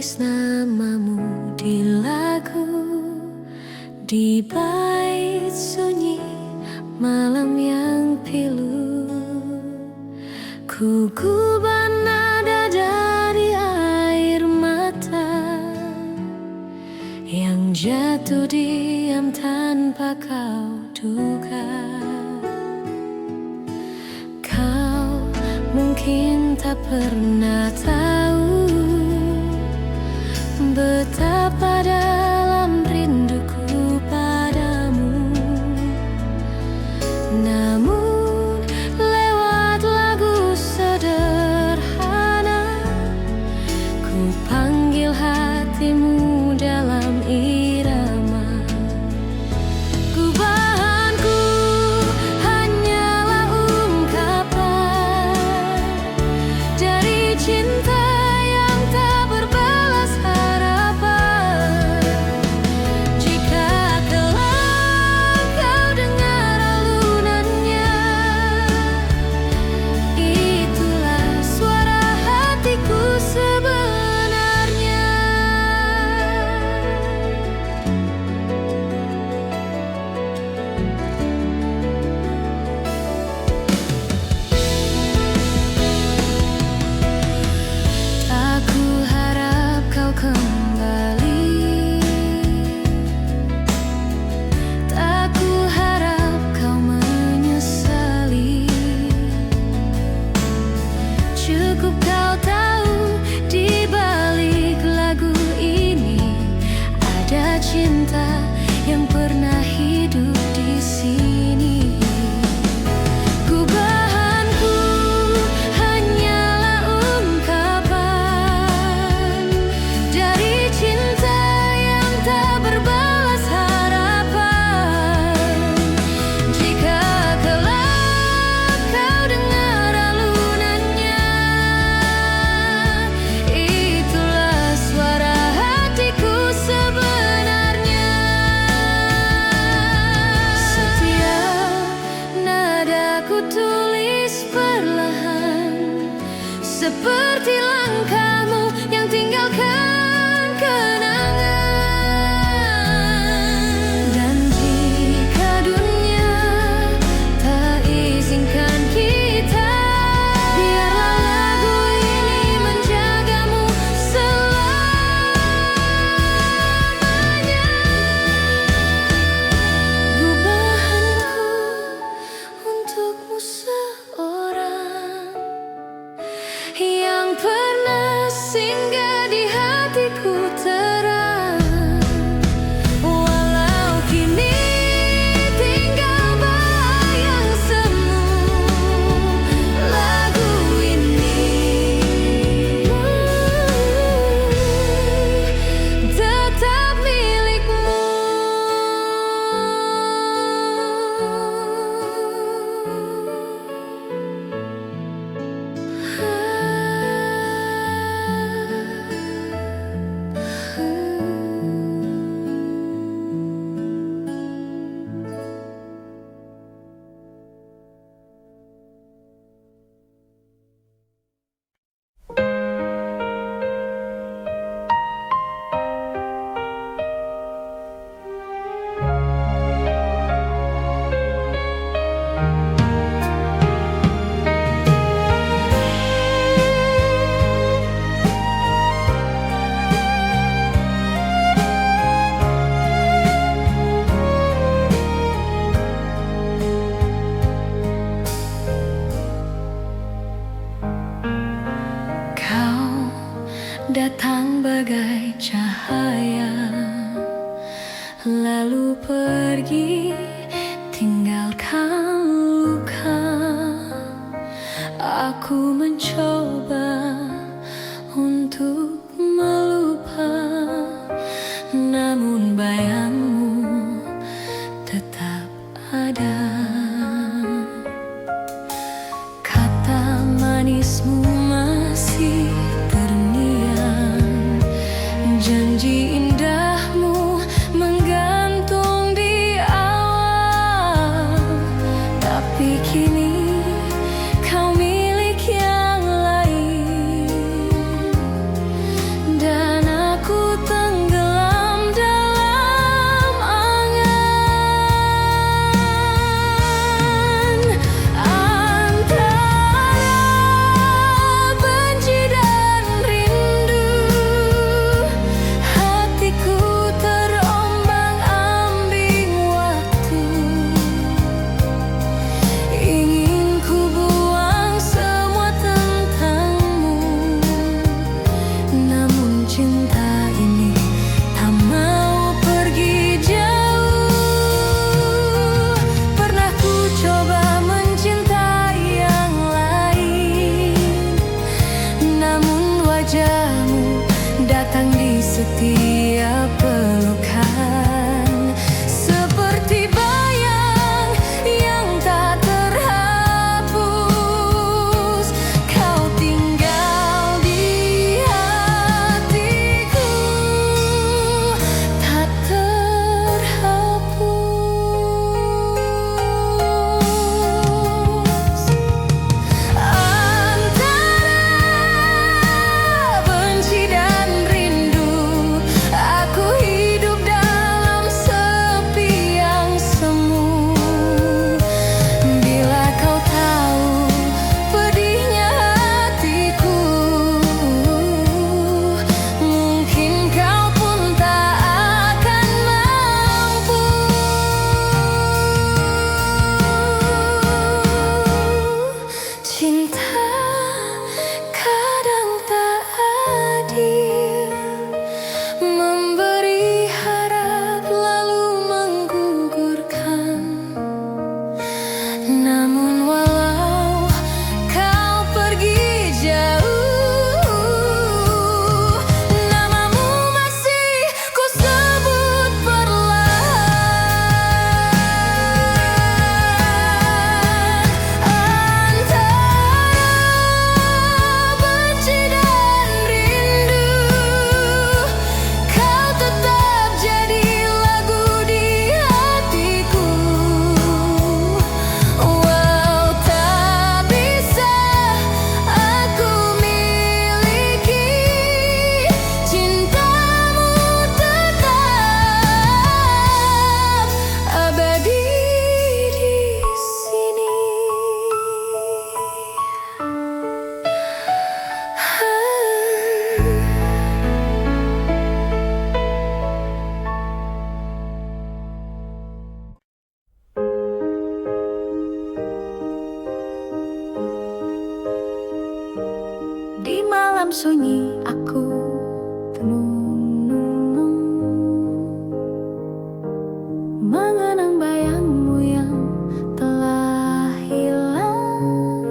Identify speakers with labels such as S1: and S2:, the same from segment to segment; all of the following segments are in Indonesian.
S1: tulis namamu di lagu, di bait sunyi malam yang pilu. Ku gubah nada dari air mata yang jatuh diam tanpa kau duga. Kau mungkin tak pernah tahu betapa dalam rinduku padamu. Namun lewat lagu sederhana, ku panggil hatimu dalam irama. Gubahanku hanyalah ungkapan dari cinta yang tak berbalas harapan. Jika kelak kau dengar alunannya, itulah suara hatiku sebenarnya. Tak ku harap kau kembali, tak ku harap kau menyesali. Cukup kau tahu di balik lagu ini ada cinta yang pernah hidup di sini. Gubahanku hanyalah ungkapan dari cinta yang tak berbalas harapan. Jika kelak kau dengar alunannya, itulah suara hatiku sebenarnya. Setiap nada ku tulis perlahan, seperti langkahmu yang tinggalkan kenangan. Dan jika dunia tak izinkan kita, biarlah lagu ini menjagamu selamanya. Gubahanku untukmu seorang yang pernah singgah di hatiku terang. Walau kini tinggal bayang semu, lagu ini tetap milikmu. Kau datang bagai cahaya, lalu pergi tinggalkan luka. Aku mencoba untuk melupa, namun bayangmu tetap ada. Kata manismu masih terngiang, janji indahmu menggantung di awal. Tapi kini kau milik yang lain. Dalam sunyi aku tenung, mengenang bayangmu yang telah hilang.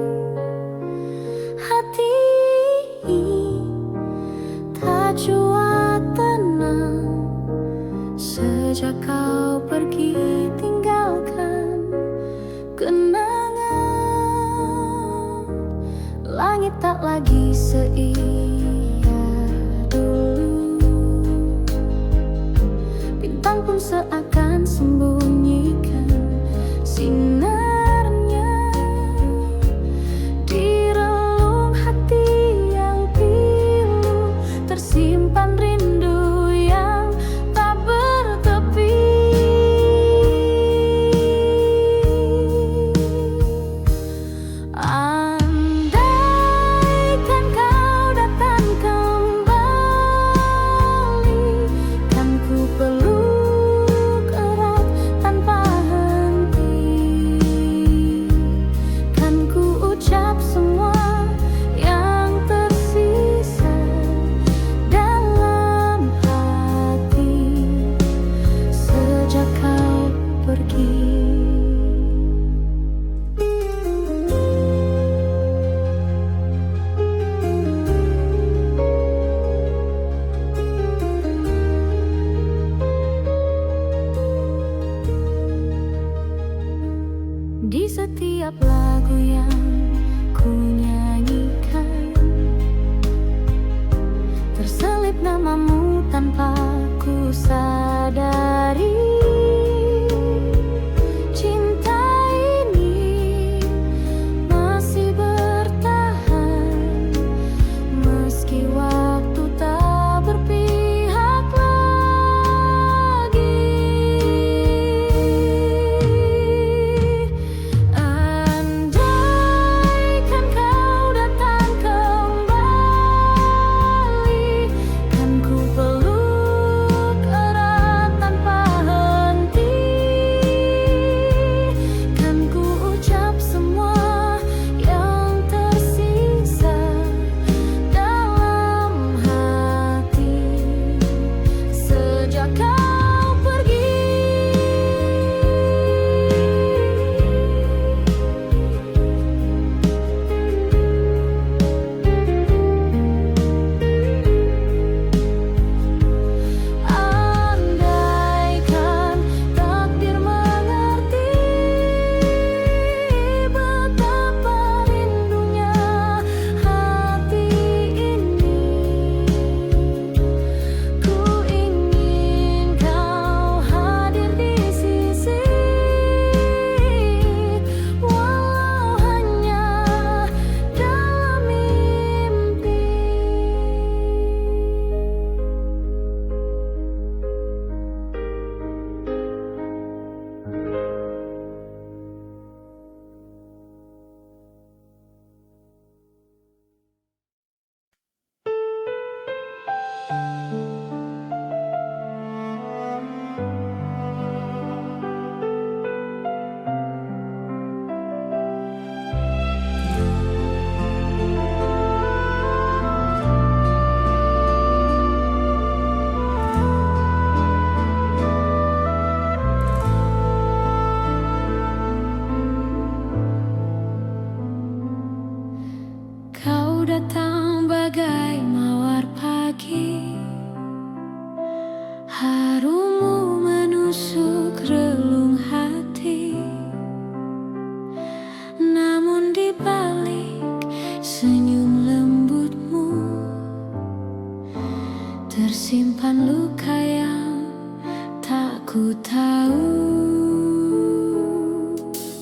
S1: Hati tak jua tenang sejak kau pergi tinggalkan kenangan. Langit tak lagi seia dulu, bintang pun seakan sembunyikan sinarnya di relung hati yang pilu. Tersimpan rindu yang tak bertepi. Andaikan kau datang kembali, kan ku peluk erat tanpa henti, kan ku ucap semua yang tersisa dalam hati sejak kau pergi. Di setiap lagu yang ku nyanyikan terselip namamu tanpa ku sadari. Cinta ini masih bertahan meski waktu tak berpihak lagi. Andaikan kau datang kembali, kan ku peluk erat tanpa henti, kan ku ucap semua yang tersisa dalam hati sejak kau pergi. Andaikan takdir mengerti betapa rindunya hati ini, ku ingin kau hadir di sisi, walau hanya dalam mimpi. Kau datang bagai mawar pagi, harummu menusuk relung hati. Namun di balik senyum lembutmu tersimpan luka yang tak ku tahu.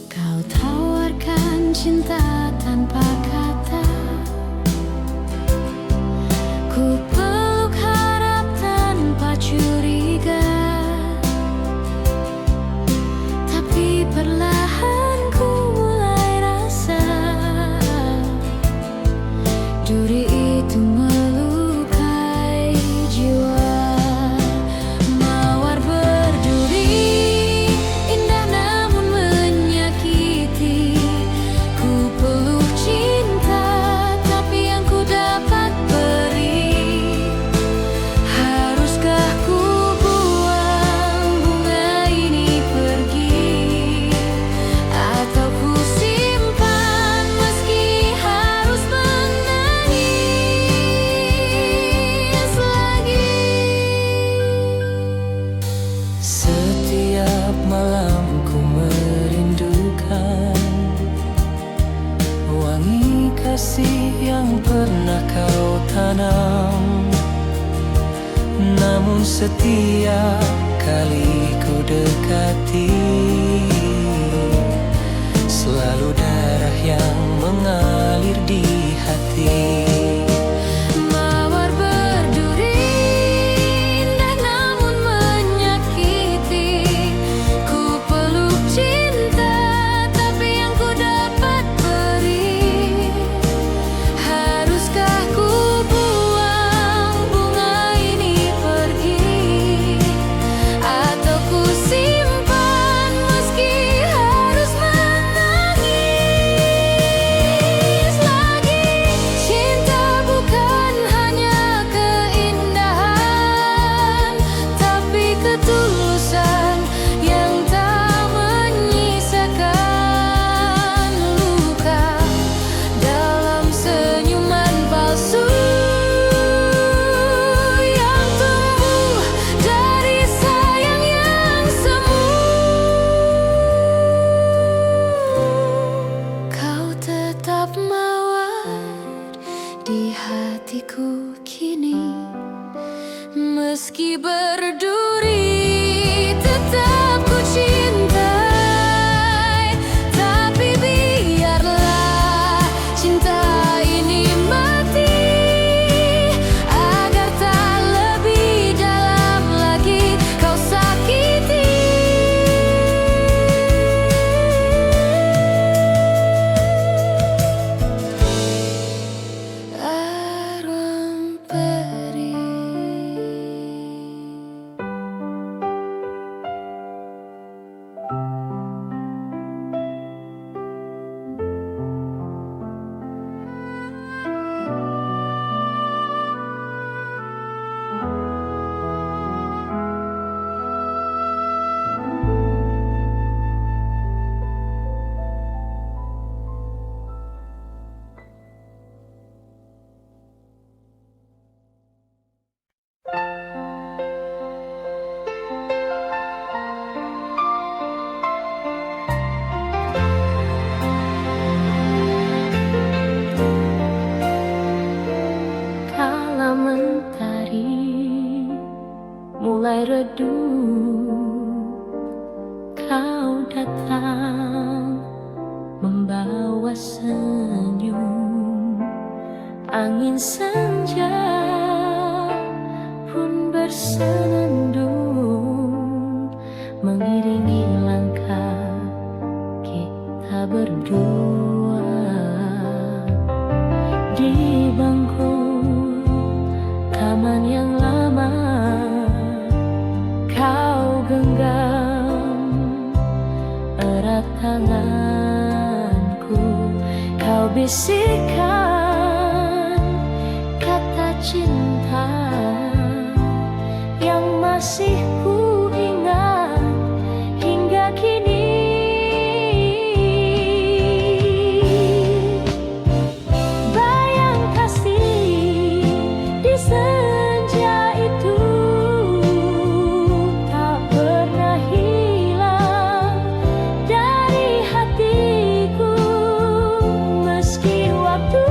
S1: Kau tawarkan cinta tanpa kata, ku peluk harap tanpa curiga. Tapi perlahan ku mulai rasa duri itu melukai jiwa. Mawar berduri indah namun menyakiti, ku peluk cinta tapi yang ku dapat
S2: diam, namun setiap kali ku dekati, selalu darah yang mengalir di hati.
S1: Mawar berduri indah namun menyakiti. Ku peluk cinta tapi yang ku dapat beri. Haruskah ku buang bunga ini pergi, atau ku simpan meski harus menangis lagi? Cinta bukan hanya keindahan, tapi ketulusan yang tak menyisakan luka dalam senyuman palsu yang tumbuh dari sayang yang semu. Kau tetap mawar di hatiku kini, meski berduri tetap ku cintai. Tapi biarlah cinta ini mati, agar tak lebih dalam lagi kau sakiti. Arwah peri. Kala mentari mulai redup, kau datang membawa senyum. Angin senja pun bersenandung, mengiringi langkah kita berdua di bangku taman yang lama. Kau genggam erat tanganku, kau bisikkan kata cinta yang masih ku ingat hingga kini. Bayang kasih di senja itu tak pernah hilang dari hatiku, meski waktu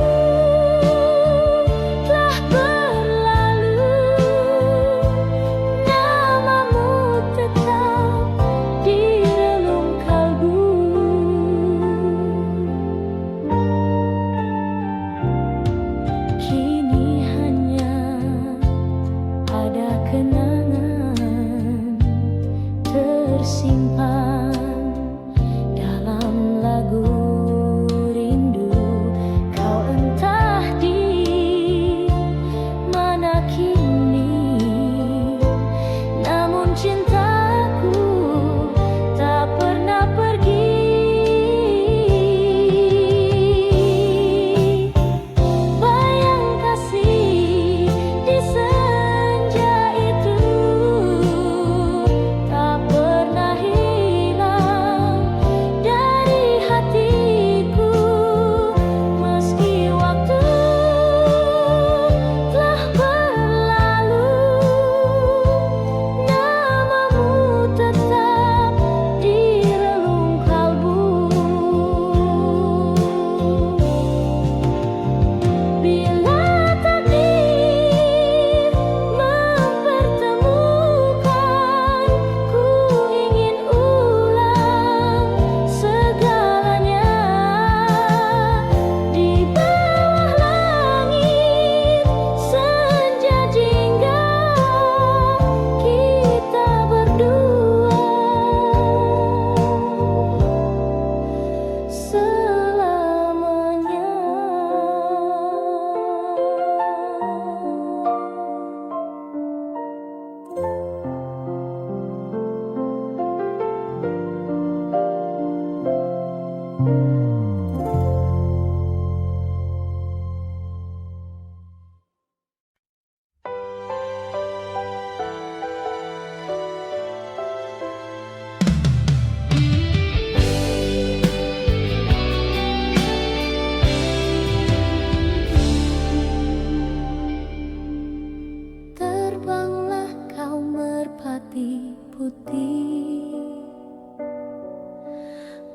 S1: putih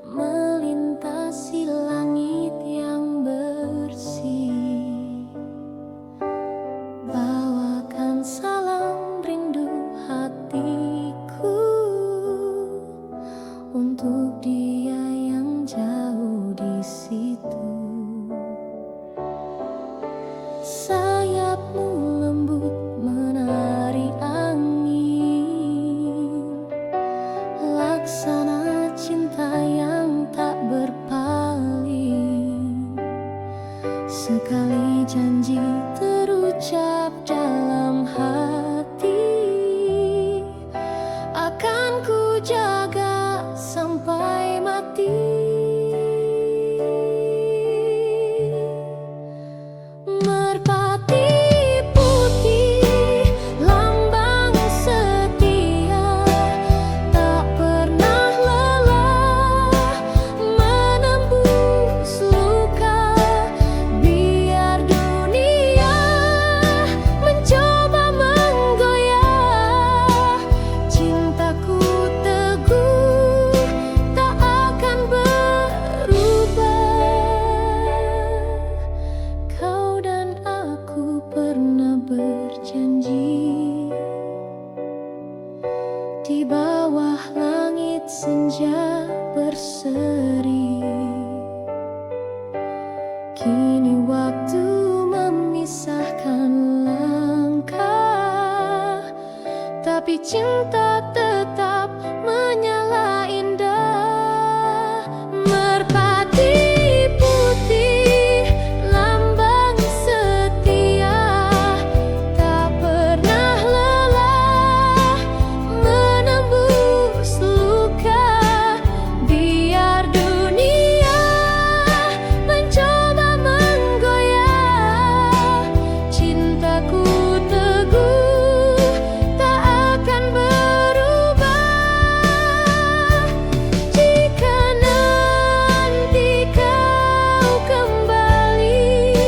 S1: melintasi langit yang bersih. Bawakan salam rindu hatiku untuk dia yang jauh di situ. Sayapmu lembut menari angin, laksana cinta yang tak berpaling. Sekali janji terucap dalam hati, akan ku jaga sampai mati. Merpati putih, lambang setia, tak pernah lelah menembus luka. Biar dunia mencoba menggoyah, cintaku teguh tak akan berubah. Kau dan aku pernah berjanji di bawah langit senja berseri. Kini waktu memisahkan langkah, tapi cinta tetap menyala indah. Merpati putih, lambang setia, tak pernah lelah menembus luka. Biar dunia mencoba menggoyah, cintaku teguh tak akan berubah. Jika nanti kau kembali,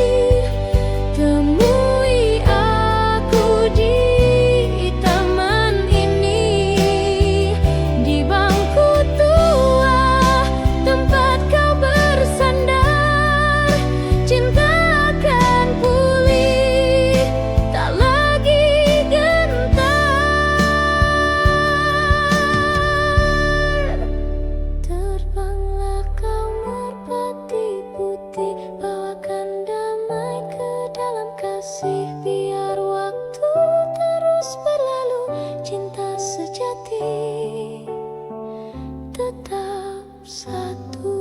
S1: temui aku di taman ini, di bangku tua tempat kau bersandar. Cinta akan pulih, tak lagi gentar. Terbanglah kau merpati putih, bawakan damai ke dalam kasih. Biar waktu terus berlalu, cinta sejati tetap satu.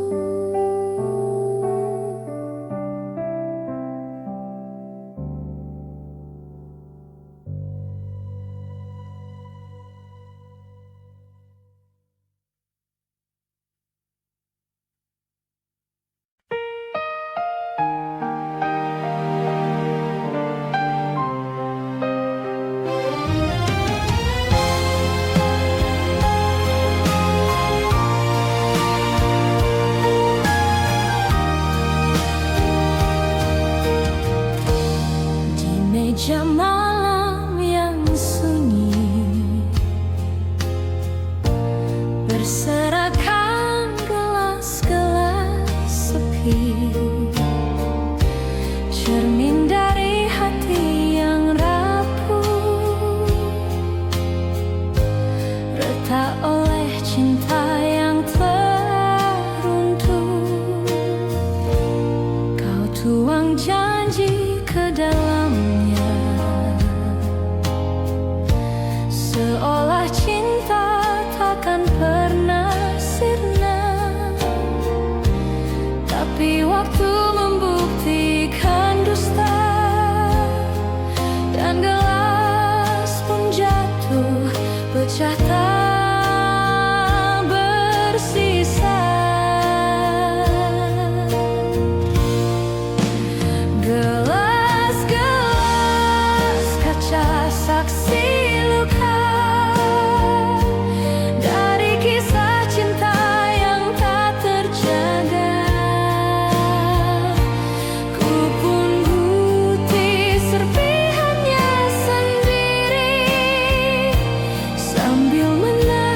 S1: Di meja malam yang sunyi, berserakan gelas-gelas sepi, cermin dari hati yang rapuh, retak oleh cinta yang teruntuh. Kau tuang janji ke dalamnya, seolah cinta takkan pernah sirna. Tapi waktu membuktikan dusta, dan gelas pun jatuh pecah tak bersisa. Gelas-gelas kaca saksi luka dari kisah cinta yang tak terjaga. Ku pun putih serpihannya sendiri, sambil menangis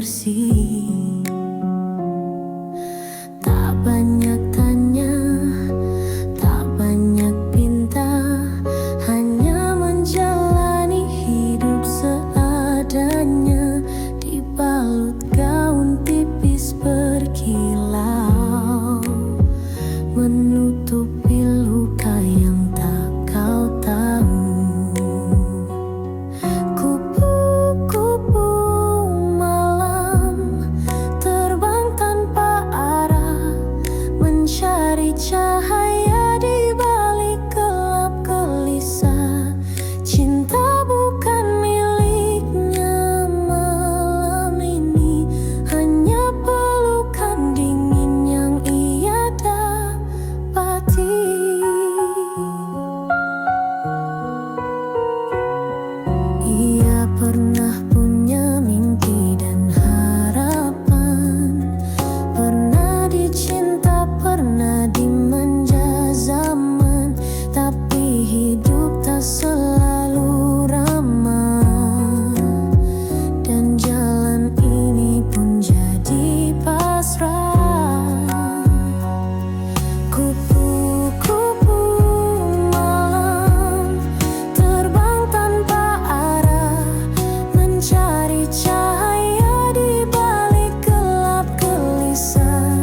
S1: bersih. Tak banyak tanya, tak banyak pinta, hanya menjalani hidup seadanya, dibalut gaun tipis berkilau, menutupi luka yang tak kau tahu. Kupu-kupu malam terbang tanpa arah, mencari cahaya di balik gelap gelisah. Cinta bukan miliknya malam ini, hanya pelukan dingin yang ia dapati. Ia pernah punya mimpi dan harapan, pernah dicinta, pernah dimanja zaman, tapi hidup tak selalu ramah, dan jalan ini pun jadi pasrah. Kupu-kupu malam terbang tanpa arah, mencari cahaya di balik gelap gelisah.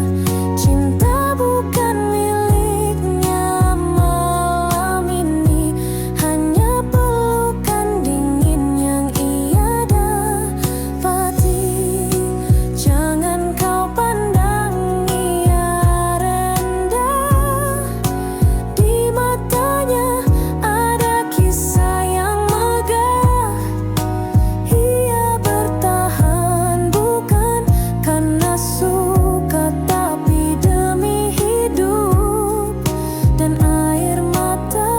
S1: Cinta bukan miliknya malam ini, hanya pelukan dingin yang ia dapati. Jangan kau pandang ia rendah, di matanya ada kisah yang megah. Ia bertahan bukan karena suka, tapi demi hidup dan air mata.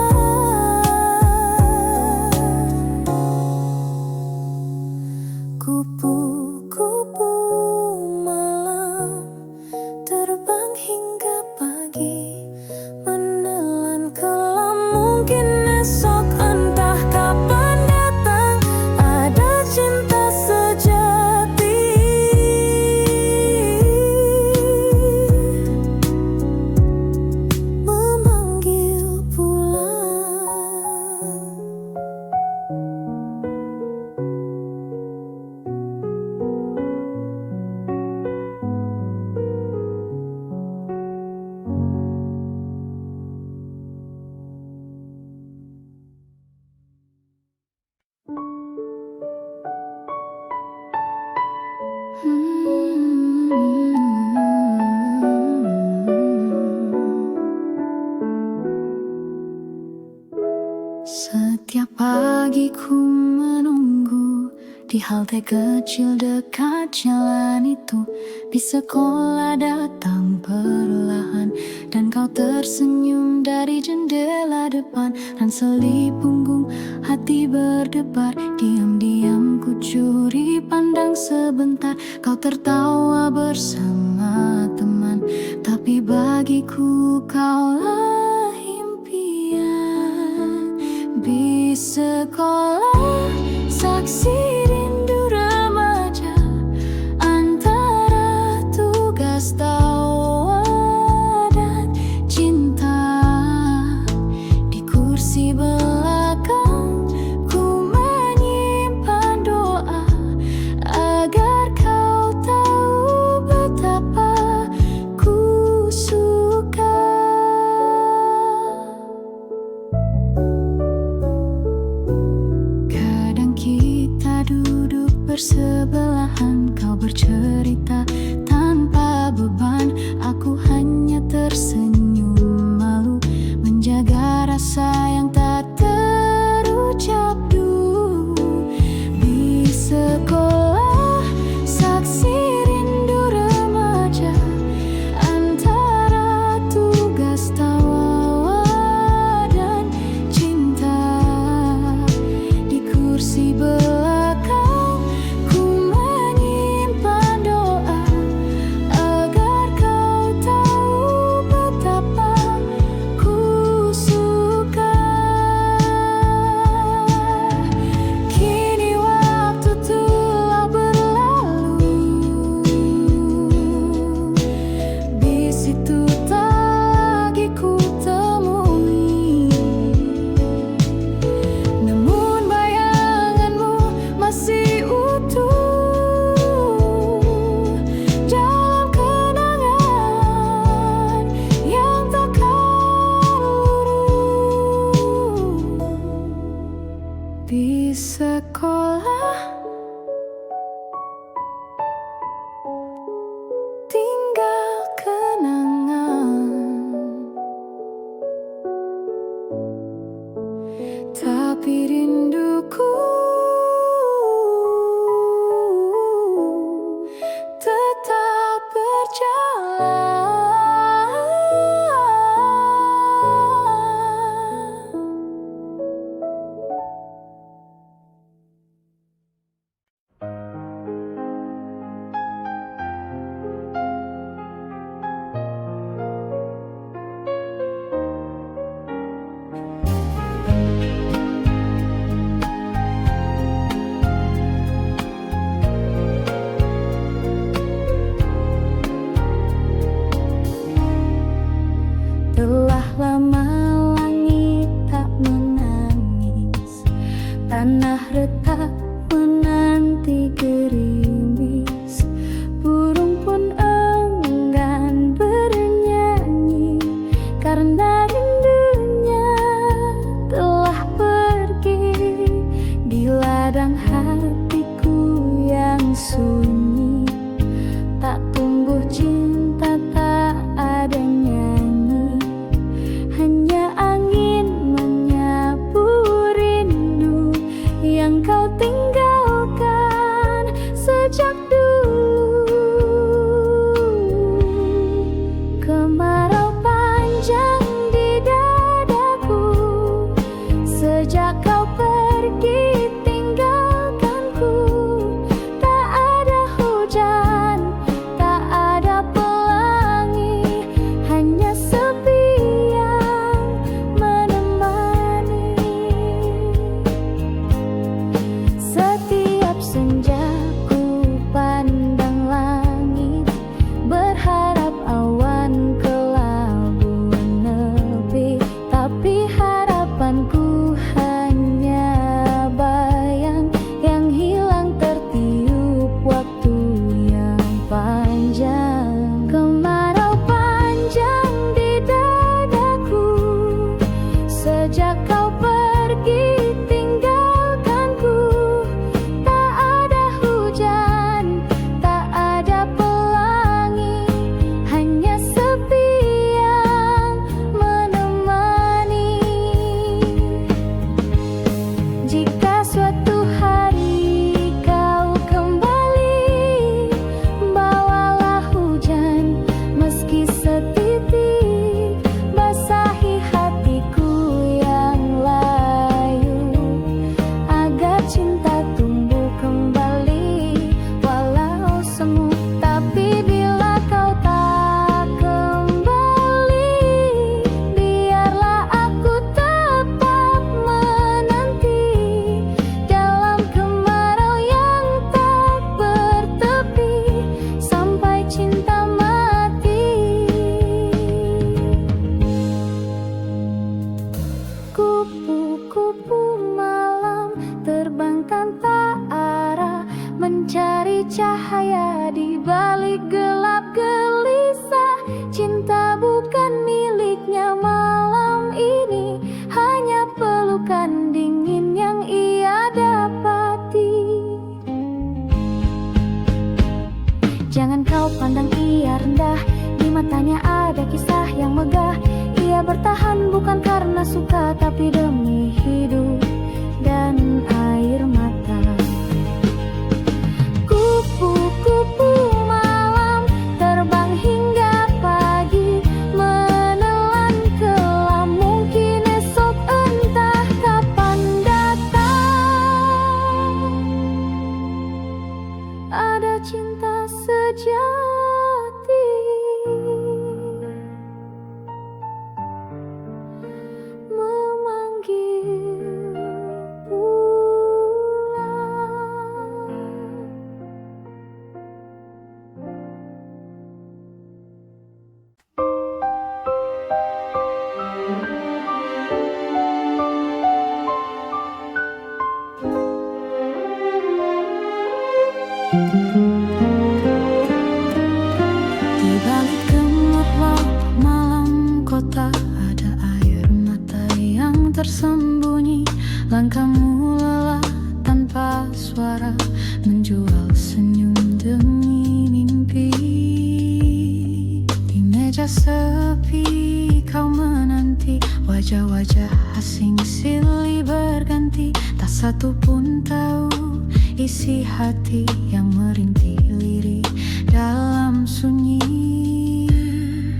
S1: Kupu-kupu malam terbang hingga pagi, menelan kelam mungkin esok, entah kapan datang ada cinta sejati, memanggil pulang. Setiap pagi ku menunggu di halte kecil dekat jalan itu. Di sekolah datang perlahan, dan kau tersenyum dari jendela depan. Ransel punggung, hati berdebar, diam-diam ku curi pandang sebentar. Kau tertawa bersama teman, tapi bagiku kaulah impian. Di sekolah saksi rindu remaja, antara tugas tawa dan cinta. Di kursi belakang ku menyimpan doa, agar kau tahu betapa ku suka. Kadang kita duduk bersebelahan, kau bercerita tanpa beban, aku hanya tersenyum malu, menjaga rasa yang tak terucap dulu. Di sekolah saksi rindu remaja, antara tugas tawa dan cinta. Di kursi belakang ku menyimpan doa, agar kau tahu betapa ku suka. sejak kau pergi tinggalkanku. Tak ada hujan, tak ada pelangi, hanya sepi yang menemani. Jika suatu hari kau kembali, bawalah hujan meski setitik, basahi hatiku yang layu, agar cinta tumbuh kembali walau semu. Tapi bila kau tak kembali, biarlah aku tetap menanti dalam kemarau yang tak bertepi, sampai cinta mati. Kupu-kupu malam terbangkan tak arah, mencari cahaya di balik gelap gelisah. Cinta bukan miliknya malam ini, hanya pelukan dingin yang ia dapati. Jangan kau pandang ia rendah, di matanya ada kisah yang megah. Ia bertahan bukan karena suka, tapi demi hidup dan air mata. Kupu-kupu malam terbang hingga pagi, menelan kelam, mungkin esok entah kapan datang. Ada cinta sejati memanggil pulang. Di balik gemerlap malam kota, ada air mata yang tersembunyi. Langkahmu lelah tanpa suara, menjual senyum demi mimpi. Di meja sepi kau menanti, wajah-wajah asing silih berganti. Tak satu pun tahu isi hati yang merintih lirih dalam sunyi.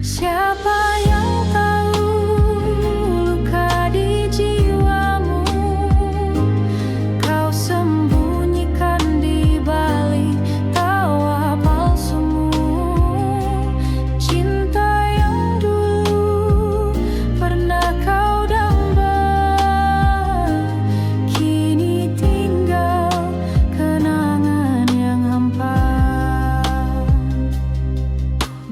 S1: Siapa yang tahu luka di jiwamu, kau sembunyikan di balik tawa palsumu. Cinta yang dulu pernah kau damba, kini tinggal kenangan yang hampa.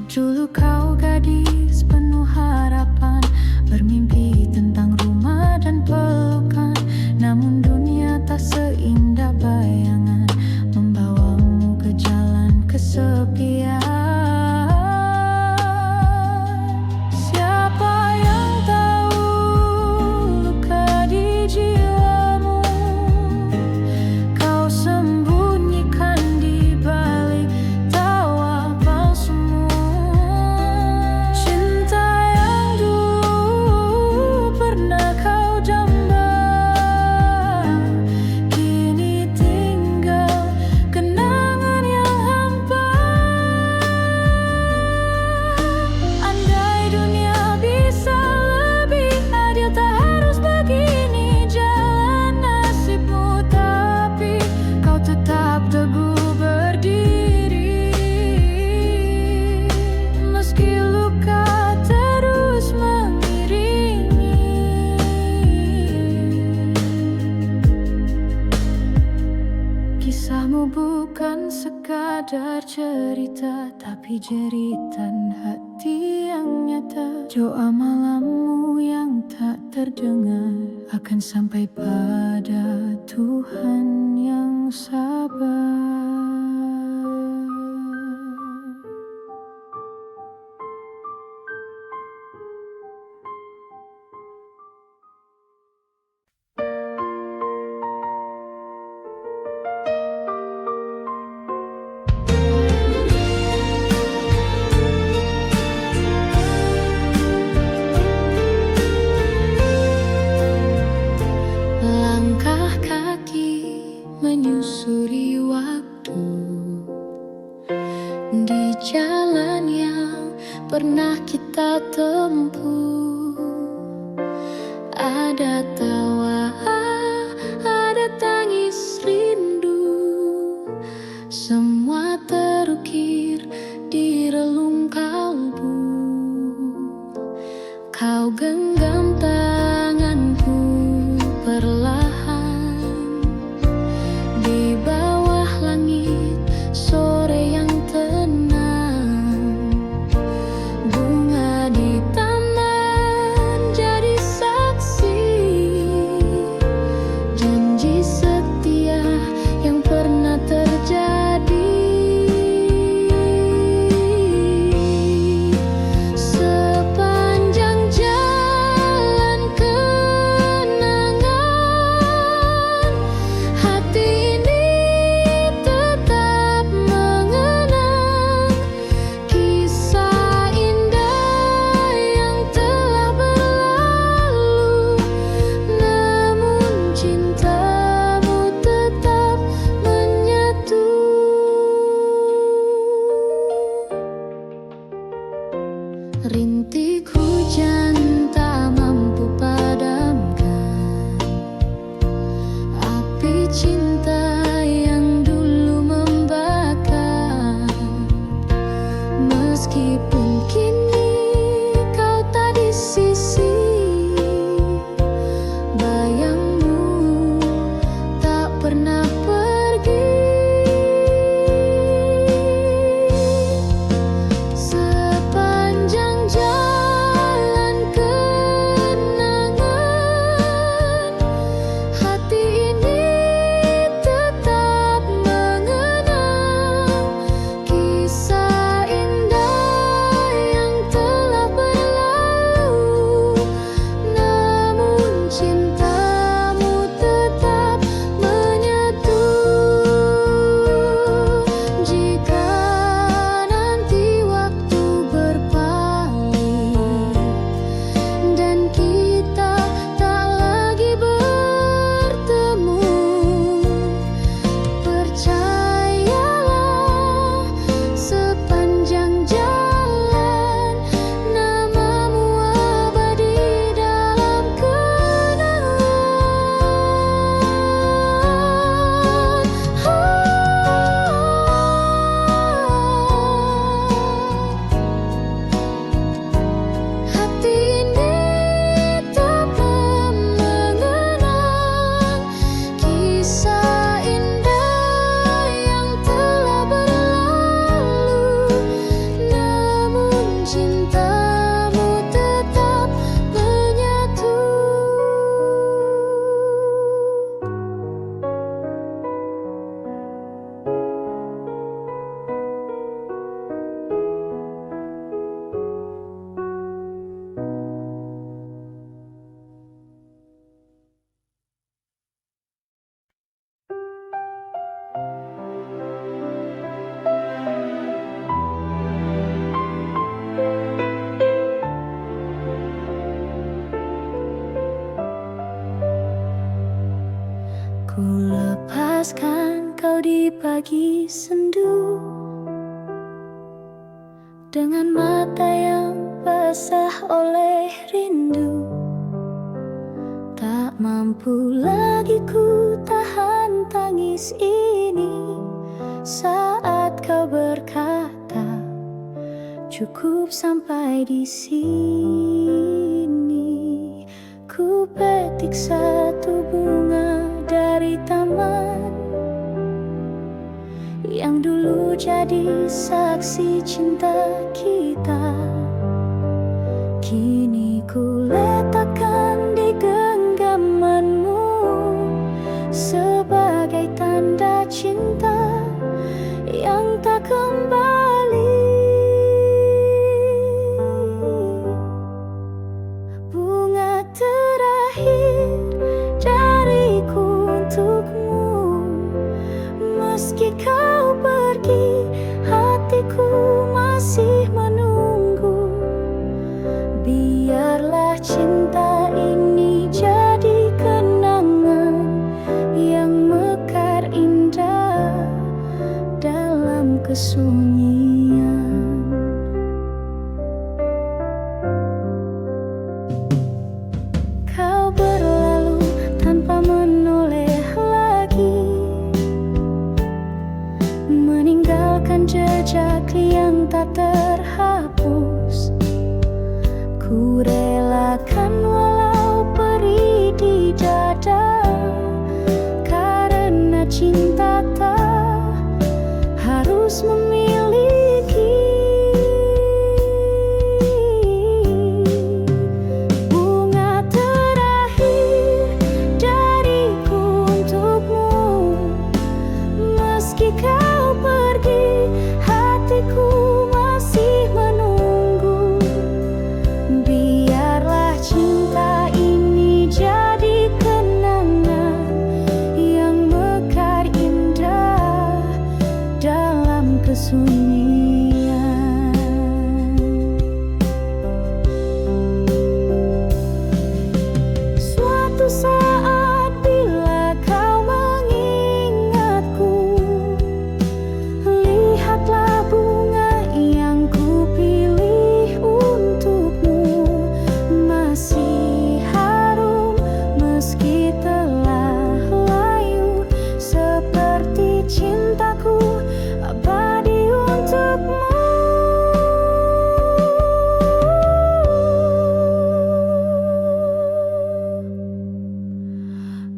S1: Dulu kau gadis penuh harapan, bermimpi tentang rumah dan pelukan. Namun dunia tak seindah bayangan, membawamu ke jalan kesepian. Siapa yang tahu luka di jiwamu, kau sembunyikan di balik tawa palsumu. Cinta yang dulu pernah kau damba, kini tinggal kenangan yang hampa. Andai dunia bisa lebih adil, tak harus begini jalan nasibmu. Tapi kau tetap teguh berdiri, meski luka terus mengiringi. Kisahmu bukan sekadar cerita, tapi jeritan hati yang nyata. Doa malammu yang tak terdengar akan sampai pada Tuhan yang sabar. Ada tawa, ada tangis rindu, semua terukir di relung kalbu. Kau genggam tanganku perlahan di bawah langit sore yang tenang. Bunga di taman jadi saksi janji setia yang pernah terjadi. Sepanjang jalan kenangan, hati ini tetap mengenang kisah indah yang telah berlalu. Namun cintamu tetap menyatu. Rintik hujan tak mampu padamkan api cinta yang dulu membakar. Meskipun kini kau tak di sisi, bayangmu tak pernah pergi. Sepanjang jalan kenangan, hati ini tetap mengenang kisah indah yang telah berlalu. Namun cintamu tetap menyatu. Jika nanti waktu berpaling dan kita tak lagi bertemu, percayalah sepanjang jalan namamu abadi dalam kenangan. Hati ini tetap mengenang kisah indah yang telah berlalu. Namun cintamu tetap menyatu. Ku lepaskan kau di pagi sendu dengan mata yang basah oleh rindu. Tak mampu lagi ku tahan tangis ini saat kau berkata cukup sampai di sini. Ku petik satu bunga dari taman yang dulu jadi saksi cinta kita. Kini ku letakkan di genggamanmu sebagai tanda cinta yang tak kembali. Bunga terakhir dariku untukmu. Meski kau pergi, hatiku masih menunggu. Biarlah cinta ini terhapus. Ku relakan walau perih di dada, karena cinta tak harus memiliki. Bunga terakhir dariku untukmu, meski kau pergi, hatiku masih menunggu. Biarlah cinta ini jadi kenangan yang mekar indah dalam kesunyian. Suatu saat bila kau mengingatku, lihatlah bunga yang kupilih untukmu, masih harum meski telah layu, seperti cintaku abadi untukmu.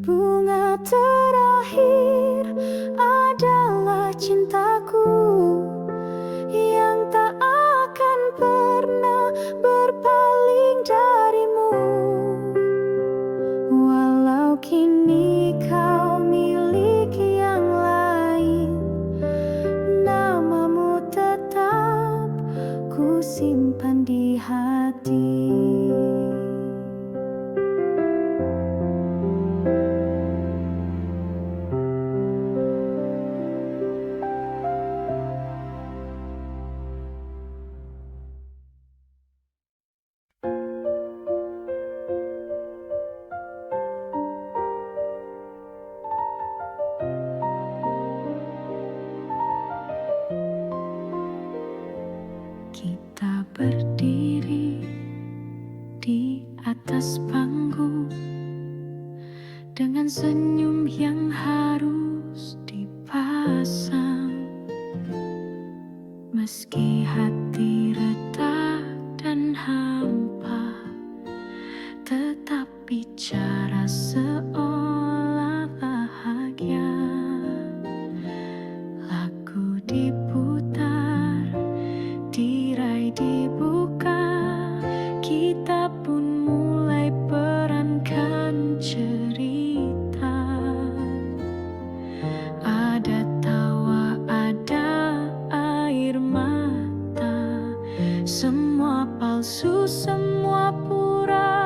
S1: Bunga terakhir adalah cintaku yang tak akan pernah berpaling darimu. Walau kini kau miliki yang lain, namamu tetap ku simpan di hati. Kita berdiri di atas panggung dengan senyum yang harus dipasang, meski hati retak dan hampa, tetap bicara seolah bahagia. Lagu diputar, tirai dibuka, kita pun mulai perankan cerita. Ada tawa, ada air mata, semua palsu, semua pura-pura.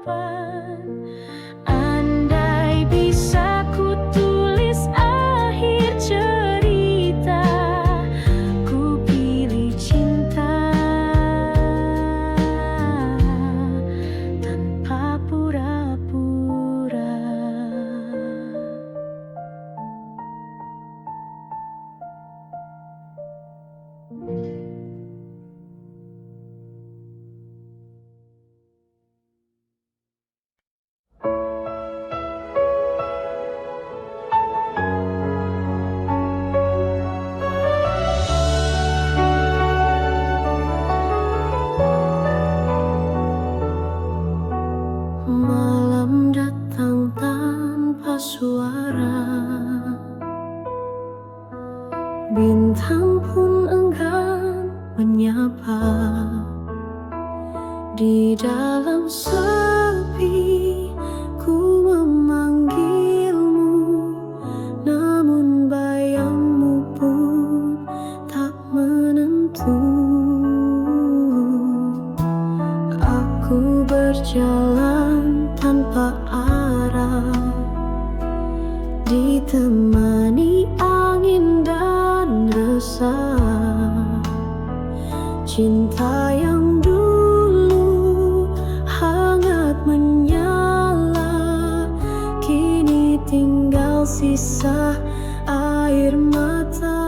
S1: harapan. Andai bisa ku tulis akhir cerita, ku pilih cinta tanpa pura-pura. Malam datang tanpa suara, bintang pun enggan menyapa. Di dalam sepi ku memanggilmu, namun bayangmu pun tak menentu. Aku berjalan tanpa arah, ditemani angin dan resah. Cinta yang dulu hangat menyala, kini tinggal sisa air mata.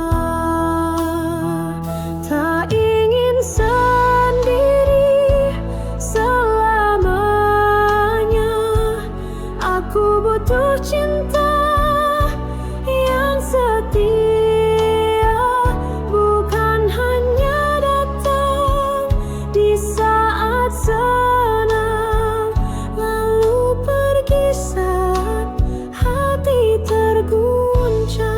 S1: Tak ingin sendiri selamanya, aku butuh cinta yang setia, bukan hanya datang di saat senang, lalu pergi saat hati terguncang.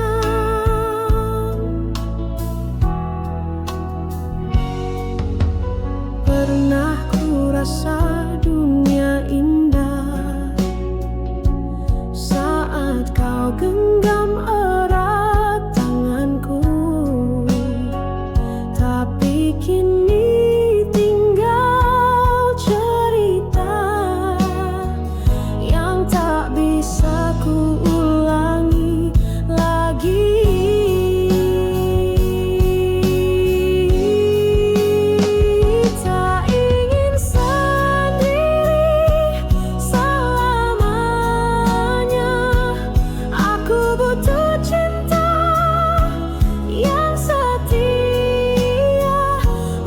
S1: Pernah ku rasa dunia indah saat kau genggam erat tanganku, tapi kini tinggal cerita yang tak bisa ku ulangi lagi. Tak ingin sendiri selamanya, aku butuh cinta yang setia,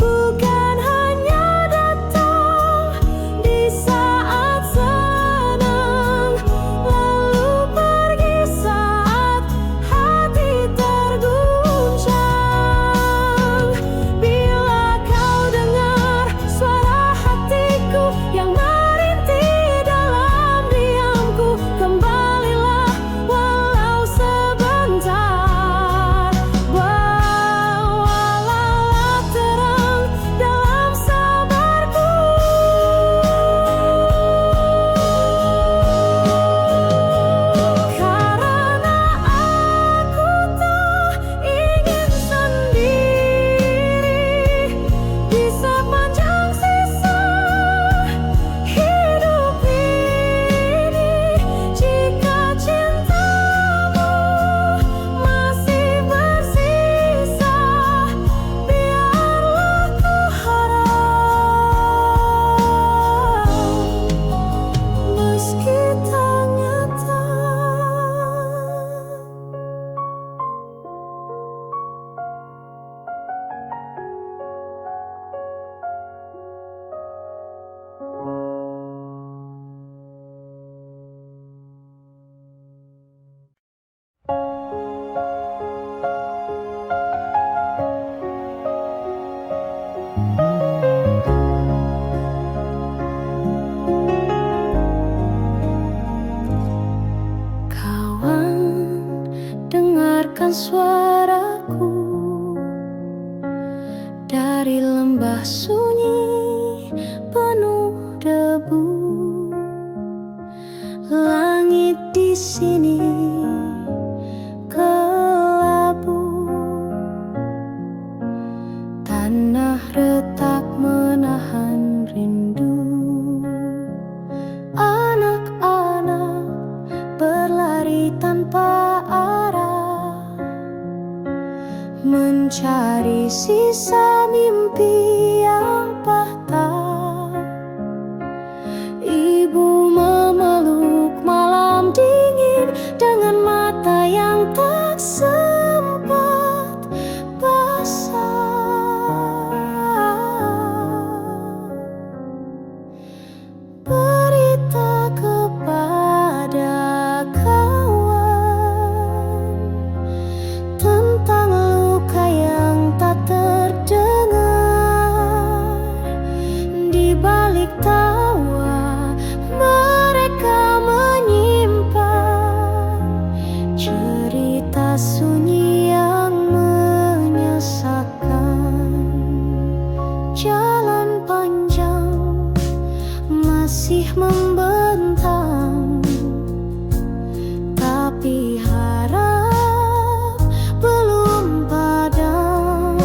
S1: bukan hanya datang di saat senang, lalu pergi saat hati terguncang. Bila kau dengar suara hatiku yang merintih dalam diamku, kembalilah walau sebentar. Bawalah terang dalam sabarku, karena aku tak ingin sendiri di sepanjang sisa hidup ini. Jika cintamu masih bersisa, biarlah ku harap meski tak nyata. Kawan, dengarkan suaraku dari lembah sunyi penuh debu. Langit di sini kelabu, tanah retak menahan rindu. mencari sisa mimpi yang patah. Ibu memeluk malam dingin dengan mata yang tak sempat basah. Berita kepada kawan tentang luka yang tak terdengar. Di balik tawa mereka menyimpan cerita sunyi yang menyesakan. Jalan panjang masih membentang, tapi harap belum padam.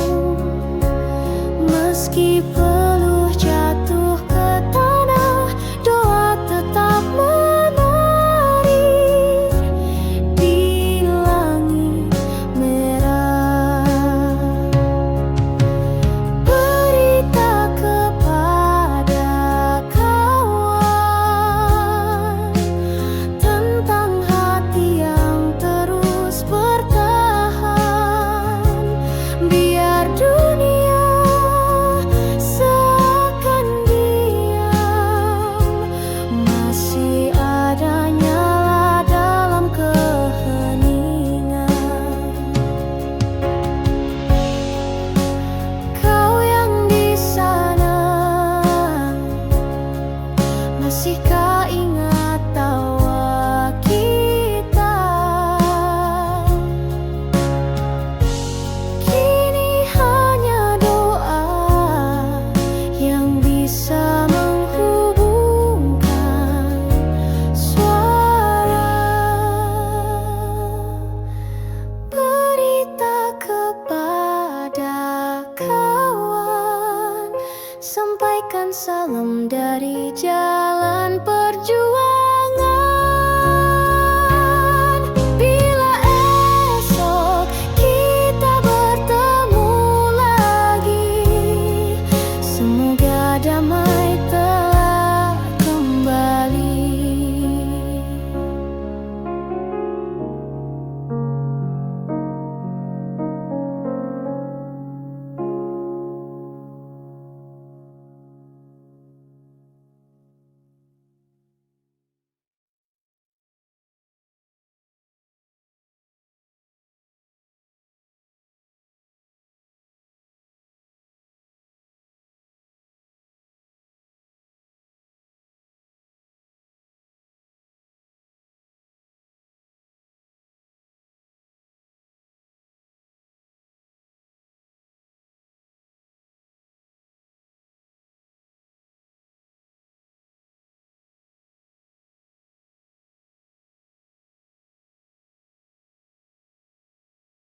S1: Meski peluh jatuh ke tanah, doa tetap menari di langit merah. Berita kepada kawan tentang hati yang terus bertahan. Biar dunia seakan diam, masih ada nyala dalam keheningan. Kau yang di sana, masihkah